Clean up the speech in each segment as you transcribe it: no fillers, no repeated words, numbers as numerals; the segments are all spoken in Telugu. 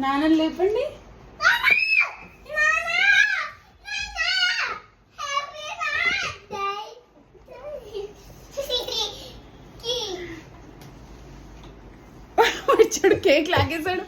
నాన్నని లేపండి. వచ్చాడు, కేక్ లాగేశాడు.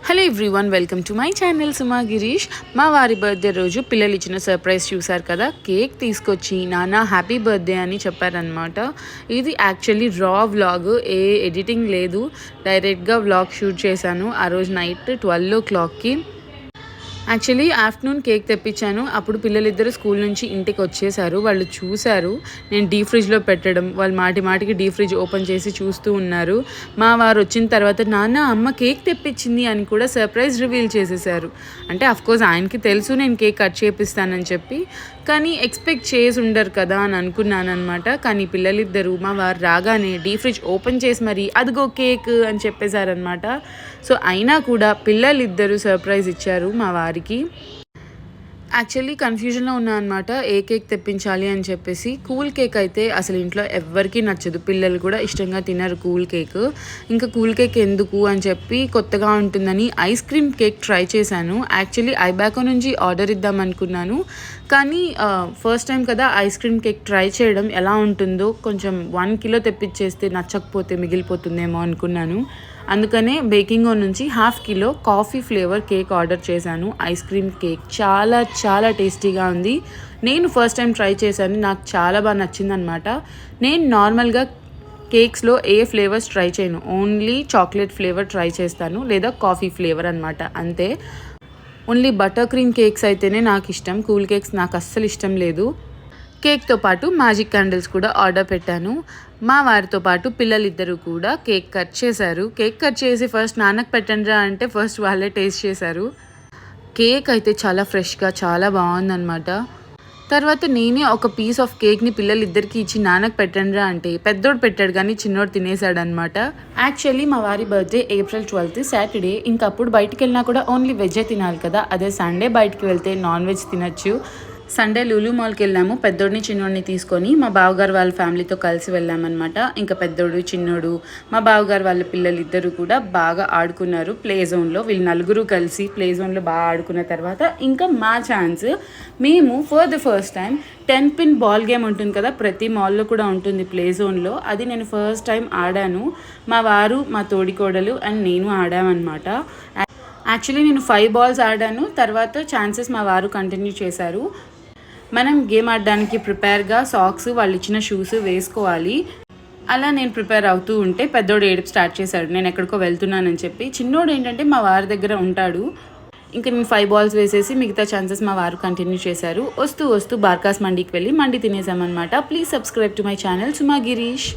Hello everyone, welcome to my channel Suma Girish. మా వారి బర్త్డే రోజు పిల్లలు ఇచ్చిన సర్ప్రైజ్ చూసారు కదా. కేక్ తీసుకొచ్చి నాన్న హ్యాపీ బర్త్డే అని చెప్పారనమాట. ఇది యాక్చువల్లీ రా వ్లాగ్, ఏ ఎడిటింగ్ లేదు, డైరెక్ట్గా వ్లాగ్ షూట్ చేశాను ఆ రోజు నైట్ 12 o'clockకి. యాక్చువల్లీ ఆఫ్టర్నూన్ కేక్ తెప్పించాను. అప్పుడు పిల్లలిద్దరు స్కూల్ నుంచి ఇంటికి వచ్చేసారు. వాళ్ళు చూశారు నేను డీప్ ఫ్రిడ్జ్లో పెట్టడం. వాళ్ళు మాటికి డీప్ ఫ్రిడ్జ్ ఓపెన్ చేసి చూస్తూ ఉన్నారు. మా వారు వచ్చిన తర్వాత నాన్న అమ్మ కేక్ తెప్పించింది అని కూడా సర్ప్రైజ్ రివీల్ చేసేసారు. అంటే అఫ్కోర్స్ ఆయనకి తెలుసు నేను కేక్ కట్ చేపిస్తానని చెప్పి, కానీ ఎక్స్పెక్ట్ చేసి ఉండరు కదా అని అనుకున్నాను అనమాట. కానీ పిల్లలిద్దరు మా వారు రాగానే డీప్ ఫ్రిడ్జ్ ఓపెన్ చేసి మరి అదిగో కేక్ అని చెప్పేశారనమాట. సో అయినా కూడా పిల్లలిద్దరూ సర్ప్రైజ్ ఇచ్చారు మా వారికి. యాక్చువల్లీ కన్ఫ్యూజన్లో ఉన్నా అనమాట ఏ కేక్ తెప్పించాలి అని చెప్పేసి. కూల్ కేక్ అయితే అసలు ఇంట్లో ఎవ్వరికీ నచ్చదు, పిల్లలు కూడా ఇష్టంగా తినరు కూల్ కేక్. ఇంకా కూల్ కేక్ ఎందుకు అని చెప్పి కొత్తగా ఉంటుందని ఐస్ క్రీమ్ కేక్ ట్రై చేశాను. యాక్చువల్లీ ఐబ్యాకో నుంచి ఆర్డర్ ఇద్దాం అనుకున్నాను, కానీ ఫస్ట్ టైం కదా ఐస్ క్రీమ్ కేక్ ట్రై చేయడం, ఎలా ఉంటుందో కొంచెం 1 kilo తెప్పించేస్తే నచ్చకపోతే మిగిలిపోతుందేమో అనుకున్నాను. అందుకనే బేకింగ్ నుంచి 1/2 kilo coffee flavour cake order చేశాను. ఐస్ క్రీమ్ కేక్ చాలా చాలా టేస్టీగా ఉంది. నేను ఫస్ట్ టైం ట్రై చేశాను, నాకు చాలా బాగా నచ్చిందనమాట. నేను నార్మల్గా కేక్స్లో ఏ ఫ్లేవర్స్ ట్రై చేయను, ఓన్లీ చాక్లెట్ ఫ్లేవర్ ట్రై చేస్తాను లేదా కాఫీ ఫ్లేవర్ అనమాట, అంతే. ఓన్లీ బటర్ క్రీమ్ కేక్స్ అయితేనే నాకు ఇష్టం, కూల్ కేక్స్ నాకు అస్సలు ఇష్టం లేదు. కేక్తో పాటు మ్యాజిక్ క్యాండిల్స్ కూడా ఆర్డర్ పెట్టాను. మా వారితో పాటు పిల్లలిద్దరూ కూడా కేక్ కట్ చేశారు. కేక్ కట్ చేసి ఫస్ట్ నాన్నకు పెట్టండిరా అంటే ఫస్ట్ వాళ్ళే టేస్ట్ చేశారు. కేక్ అయితే చాలా ఫ్రెష్గా చాలా బాగుందన్నమాట. తర్వాత నేనే ఒక పీస్ ఆఫ్ కేక్ని పిల్లలిద్దరికి ఇచ్చి నాన్నకు పెట్టండిరా అంటే పెద్దోడు పెట్టాడు కానీ చిన్నోడు తినేసాడు అనమాట. యాక్చువల్లీ మా వారి బర్త్డే April 12th సాటర్డే. ఇంకప్పుడు బయటికి వెళ్ళినా కూడా ఓన్లీ వెజ్జే తినాలి కదా. అదే సండే బయటికి వెళ్తే నాన్ వెజ్ తినచ్చు. సండే లూలు మాల్కి వెళ్ళాము, పెద్దోడిని చిన్నోడిని తీసుకొని. మా బావగారు వాళ్ళ ఫ్యామిలీతో కలిసి వెళ్ళామన్నమాట. ఇంకా పెద్దోడు చిన్నోడు మా బావగారు వాళ్ళ పిల్లలు ఇద్దరు కూడా బాగా ఆడుకున్నారు ప్లే జోన్లో. వీళ్ళు నలుగురు కలిసి ప్లే జోన్లో బాగా ఆడుకున్న తర్వాత ఇంకా మా ఛాన్స్. మేము for the first time 10 pin ball game ఉంటుంది కదా, ప్రతి మాల్లో కూడా ఉంటుంది ప్లే జోన్లో. అది నేను ఫస్ట్ టైం ఆడాను. మా వారు మా తోడికోడలు అండ్ నేను ఆడామన్నమాట. యాక్చువల్లీ నేను 5 balls ఆడాను, తర్వాత ఛాన్సెస్ మా వారు కంటిన్యూ చేశారు. మనం గేమ్ ఆడడానికి ప్రిపేర్గా సాక్స్, వాళ్ళు ఇచ్చిన షూస్ వేసుకోవాలి. అలా నేను ప్రిపేర్ అవుతూ ఉంటే పెద్దోడు ఏడుపు స్టార్ట్ చేశాడు, నేను ఎక్కడికో వెళ్తున్నానని చెప్పి. చిన్నోడు ఏంటంటే మా వారి దగ్గర ఉంటాడు. ఇంకా నేను 5 balls వేసేసి మిగతా ఛాన్సెస్ మా వారు కంటిన్యూ చేశారు. వస్తూ బార్కాస్ మండీకి వెళ్ళి మండి తినేసామన్నమాట. Please subscribe to my channel Suma Girish.